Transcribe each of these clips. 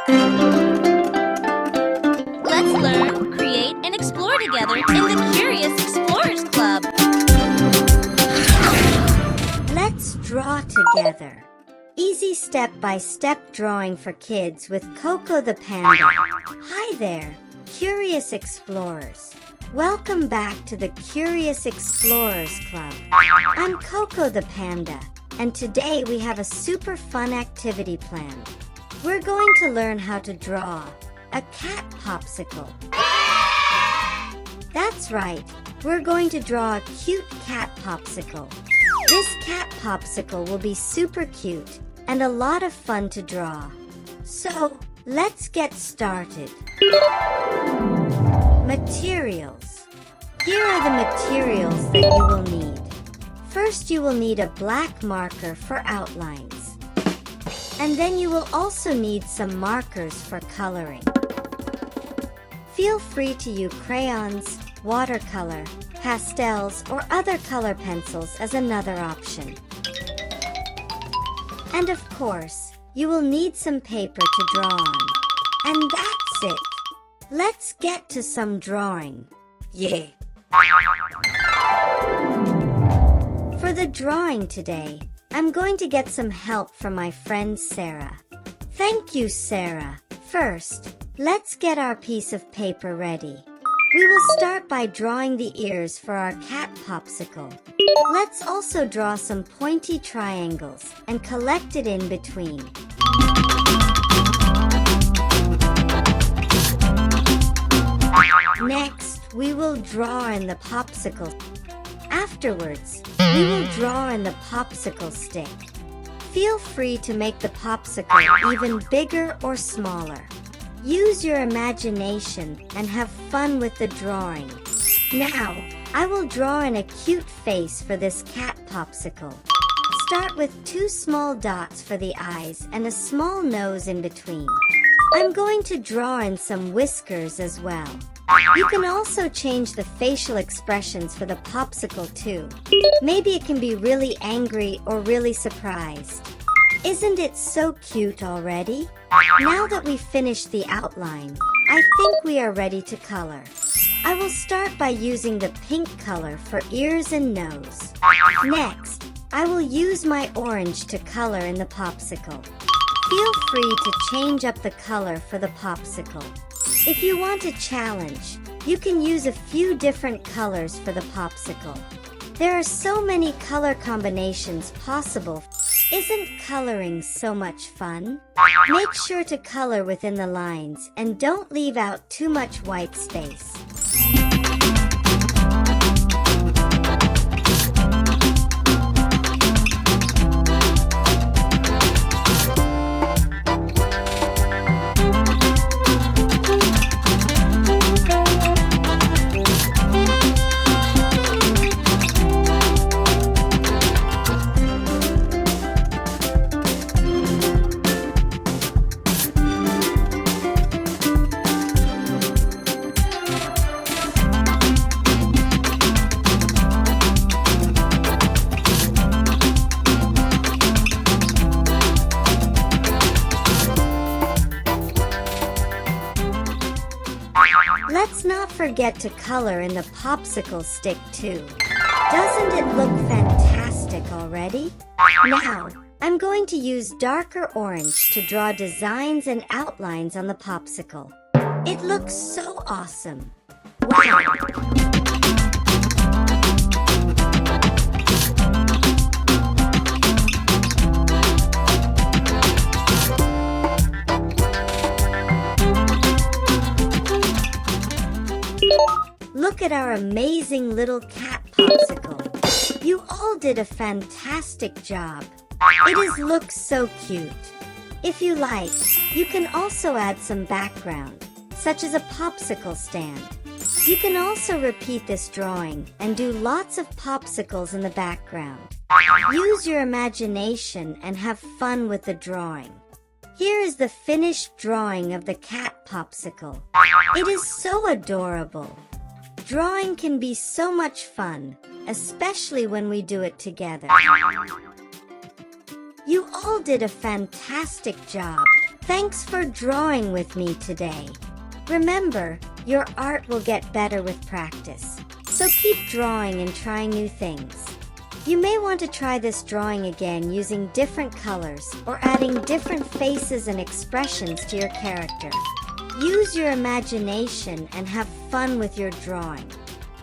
Let's learn, create, and explore together in the Curious Explorers Club. Let's draw together. Easy step-by-step drawing for kids with Coco the Panda. Hi there, Curious Explorers. Welcome back to the Curious Explorers Club. I'm Coco the Panda, and today we have a super fun activity planned. We're going to learn how to draw a cat popsicle. That's right, we're going to draw a cute cat popsicle. This cat popsicle will be super cute and a lot of fun to draw. So, let's get started. Materials. Here are the materials that you will need. First, you will need a black marker for outlines. And then you will also need some markers for coloring. Feel free to use crayons, watercolor, pastels, or other color pencils as another option. And of course, you will need some paper to draw on. And that's it. Let's get to some drawing. Yay! For the drawing today, I'm going to get some help from my friend Sarah. Thank you, Sarah. First, let's get our piece of paper ready. We will start by drawing the ears for our cat popsicle. Let's also draw some pointy triangles and collect it in between. Next, we will draw in the popsicle. Afterwards, we will draw in the popsicle stick. Feel free to make the popsicle even bigger or smaller. Use your imagination and have fun with the drawing. Now, I will draw in a cute face for this cat popsicle. Start with 2 small dots for the eyes and a small nose in between. I'm going to draw in some whiskers as well. You can also change the facial expressions for the popsicle too. Maybe it can be really angry or really surprised. Isn't it so cute already? Now that we've finished the outline, I think we are ready to color. I will start by using the pink color for ears and nose. Next, I will use my orange to color in the popsicle. Feel free to change up the color for the popsicle. If you want a challenge, you can use a few different colors for the popsicle. There are so many color combinations possible. Isn't coloring so much fun? Make sure to color within the lines and don't leave out too much white space. Let's not forget to color in the popsicle stick too. Doesn't it look fantastic already? Now, I'm going to use darker orange to draw designs and outlines on the popsicle. It looks so awesome. Wow! Look at our amazing little cat popsicle. You all did a fantastic job. It looks so cute. If you like, you can also add some background, such as a popsicle stand. You can also repeat this drawing and do lots of popsicles in the background. Use your imagination and have fun with the drawing. Here is the finished drawing of the cat popsicle. It is so adorable. Drawing can be so much fun, especially when we do it together. You all did a fantastic job. Thanks for drawing with me today. Remember, your art will get better with practice. So keep drawing and trying new things. You may want to try this drawing again using different colors or adding different faces and expressions to your character. Use your imagination and have fun with your drawing.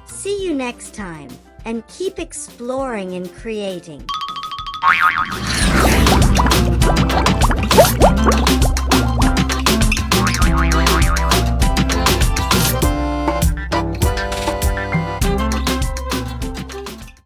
See you next time, and keep exploring and creating.